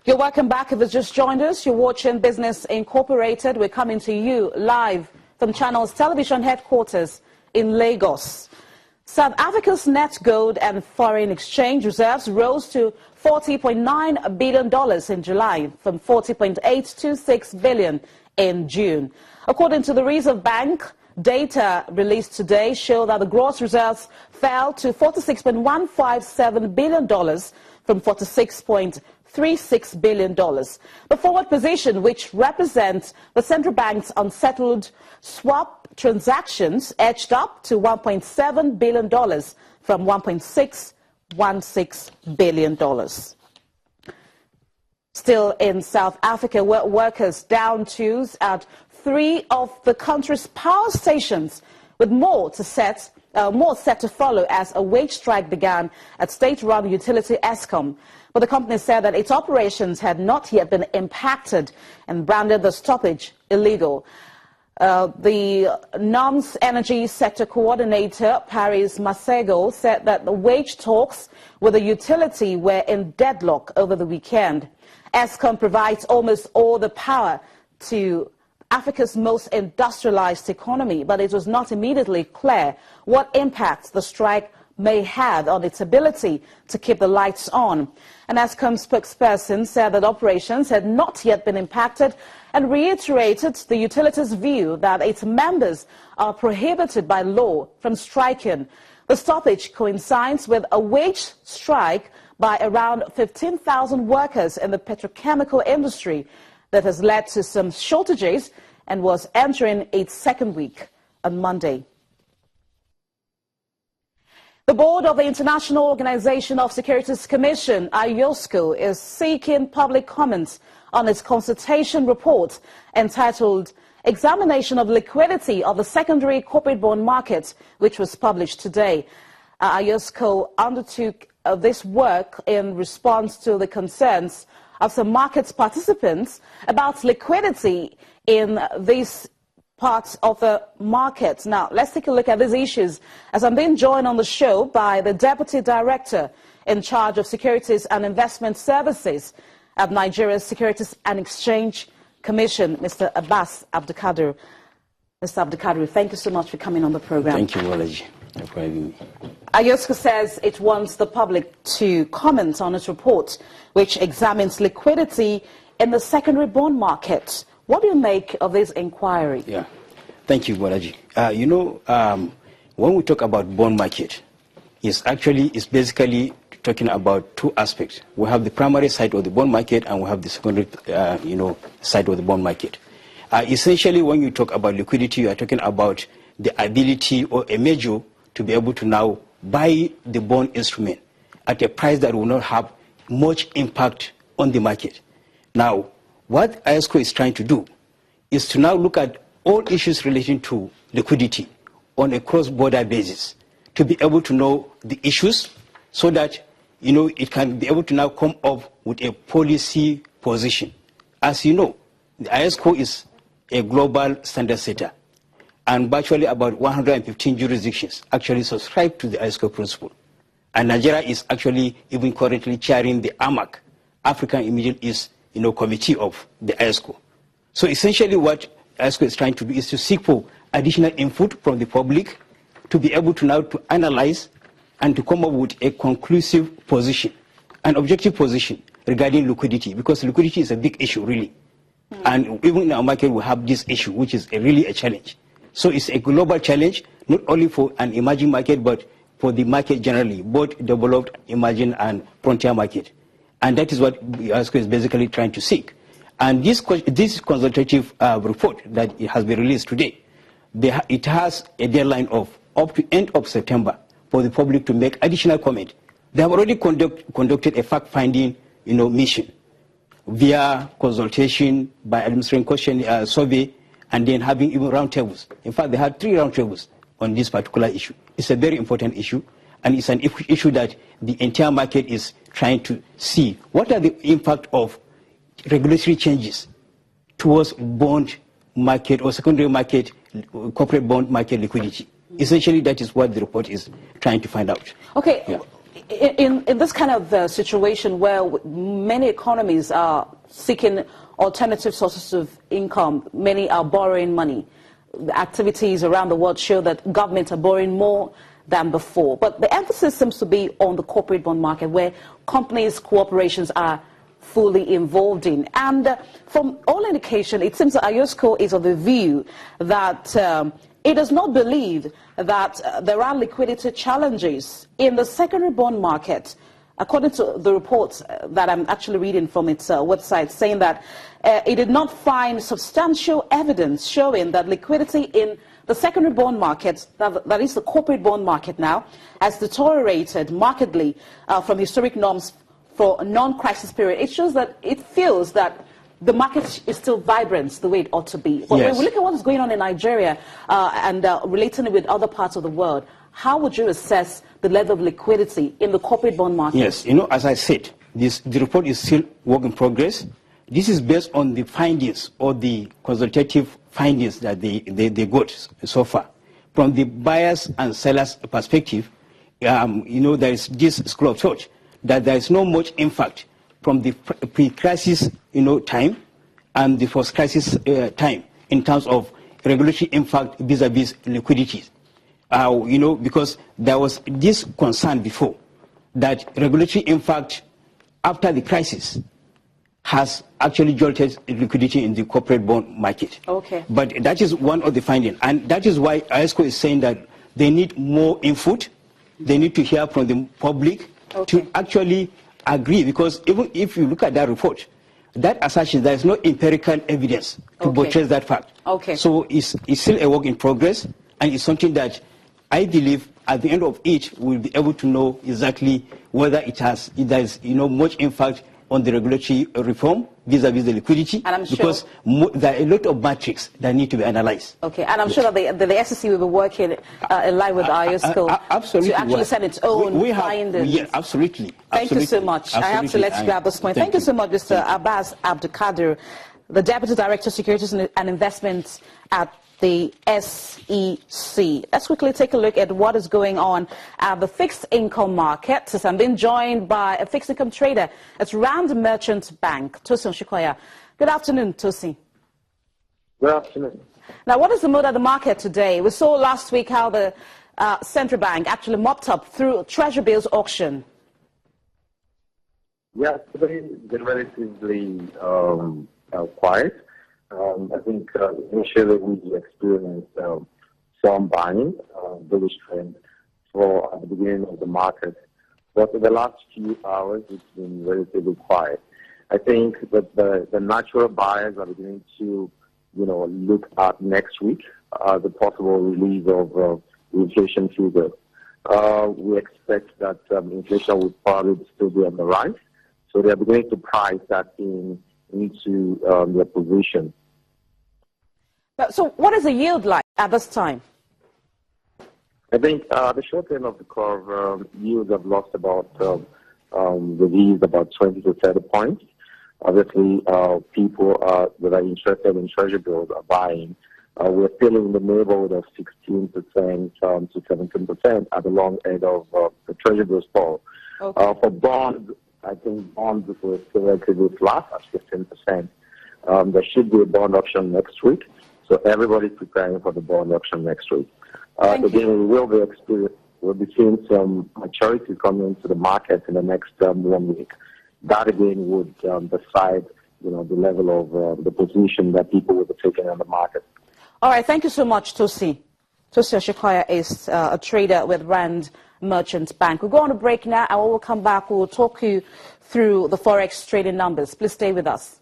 You're welcome back. If you've just joined us, you're watching Business Incorporated. We're coming to you live from Channel's television headquarters in Lagos. South Africa's net gold and foreign exchange reserves rose to $40.9 billion in July from $40.826 billion in June. According to the Reserve Bank, data released today show that the gross reserves fell to $46.157 billion from $46.36 billion. The forward position, which represents the central bank's unsettled swap transactions, edged up to $1.7 billion from $1.616 billion. Still in South Africa, where workers down tools at 3 of the country's power stations, with more set to follow as a wage strike began at state-run utility IOSCO. But the company said that its operations had not yet been impacted and branded the stoppage illegal. The NOM's energy sector coordinator, Paris Masego, said that the wage talks with the utility were in deadlock over the weekend. IOSCO provides almost all the power to Africa's most industrialized economy, but it was not immediately clear what impact the strike may have on its ability to keep the lights on. An IOSCO spokesperson said that operations had not yet been impacted and reiterated the utility's view that its members are prohibited by law from striking. The stoppage coincides with a wage strike by around 15,000 workers in the petrochemical industry that has led to some shortages and was entering its second week on Monday. The board of the International Organization of Securities Commission, IOSCO, is seeking public comments on its consultation report entitled Examination of Liquidity of the Secondary Corporate Bond Market, which was published today. IOSCO undertook this work in response to the concerns of some market participants about liquidity in these parts of the market. Now, let's take a look at these issues as I'm being joined on the show by the Deputy Director in charge of Securities and Investment Services at Nigeria's Securities and Exchange Commission, Mr. Abbas Abdulkadir. Mr. Abdulkadir, thank you so much for coming on the program. Thank you, Walaji, for having me. IOSCO says it wants the public to comment on its report, which examines liquidity in the secondary bond market. What do you make of this inquiry? Yeah, thank you, Walaji. When we talk about bond market, it's basically talking about two aspects. We have the primary side of the bond market and we have the secondary, side of the bond market. Essentially, when you talk about liquidity, you are talking about the ability or a measure to be able to now buy the bond instrument at a price that will not have much impact on the market. Now, what IOSCO is trying to do is to now look at all issues relating to liquidity on a cross-border basis to be able to know the issues so that it can be able to now come up with a policy position. As you know, the IOSCO is a global standard setter, and virtually about 115 jurisdictions actually subscribe to the IOSCO principle. And Nigeria is actually even currently chairing the AMAC, African and Middle East committee of the IOSCO. So essentially what IOSCO is trying to do is to seek for additional input from the public to be able to now to analyze and to come up with a conclusive position, an objective position regarding liquidity, because liquidity is a big issue really. And even in our market we have this issue, which is really a challenge. So it's a global challenge, not only for an emerging market, but for the market generally, both developed, emerging, and frontier market. And that is what IOSCO is basically trying to seek. And this consultative report that it has been released today, it has a deadline of up to end of September for the public to make additional comment. They have already conducted a fact-finding mission via consultation by administering question survey, and then having even roundtables. In fact, they had 3 roundtables on this particular issue. It's a very important issue, and it's an issue that the entire market is trying to see. What are the impact of regulatory changes towards bond market or secondary market, corporate bond market liquidity? Essentially, that is what the report is trying to find out. Okay, yeah. in this kind of situation where many economies are seeking alternative sources of income, many are borrowing money. The activities around the world show that governments are borrowing more than before. But the emphasis seems to be on the corporate bond market, where companies' corporations are fully involved in. And from all indication, it seems that IOSCO is of the view that it does not believe that there are liquidity challenges in the secondary bond market, according to the reports that I'm actually reading from its website, saying that it did not find substantial evidence showing that liquidity in the secondary bond market, that is the corporate bond market now, has deteriorated markedly from historic norms for a non-crisis period. It shows that it feels that the market is still vibrant the way it ought to be. But Yes. when we look at what is going on in Nigeria and relating it with other parts of the world, how would you assess the level of liquidity in the corporate bond market? Yes, as I said, the report is still work in progress. This is based on the findings or the consultative findings that they got so far. From the buyers and sellers perspective, there is this school of thought that there is no much impact from the pre-crisis time and the post-crisis time in terms of regulatory impact vis-a-vis liquidity. Because there was this concern before that regulatory impact after the crisis has actually jolted liquidity in the corporate bond market. Okay. But that is one of the findings. And that is why IOSCO is saying that they need more input. They need to hear from the public to actually agree. Because even if you look at that report, that assertion, there is no empirical evidence to buttress that fact. Okay. So it's still a work in progress, and it's something that I believe at the end of it we'll be able to know exactly whether there is much impact on the regulatory reform vis-a-vis the liquidity, and I'm sure, because there are a lot of metrics that need to be analyzed. Okay, and I'm sure that the SEC will be working in line with IOSCO absolutely, to actually set its own findings. Yeah, absolutely. Thank you so much. Absolutely. I have to let you grab this point. Thank you so much, Mr. Abbas Abdulkadir, the Deputy Director, Securities and Investments at the SEC. Let's quickly take a look at what is going on at the fixed income market. Since I'm being joined by a fixed income trader at Rand Merchant Bank, Tosin Shikoya. Good afternoon, Tosin. Good afternoon. Now, what is the mood of the market today? We saw last week how the central bank actually mopped up through Treasury bills auction. Yeah, today been relatively quiet. I think initially we experienced some buying, bullish trend for at the beginning of the market. But in the last few hours, it's been relatively quiet. I think that the natural buyers are beginning to, look at next week, the possible release of the inflation figure. We expect that inflation will probably still be on the rise. So they are beginning to price that into their position. So what is the yield like at this time? I think the short end of the curve, yields have lost about, released about 20 to 30 points. Obviously, people that are interested in treasury bills are buying. We're still in the neighborhood of 16% to 17% at the long end of the treasury bills fall. Okay. For bonds, I think bonds were still relatively flat at 15%. There should be a bond auction next week. So everybody's preparing for the bond auction next week. Again, we'll be seeing some maturity coming into the market in the next 1 week. That again would decide, the level of the position that people will be taking on the market. All right, thank you so much, Tosin. Tosin Shikoya is a trader with Rand Merchant Bank. We'll go on a break now, and when we'll come back, we'll talk you through the Forex trading numbers. Please stay with us.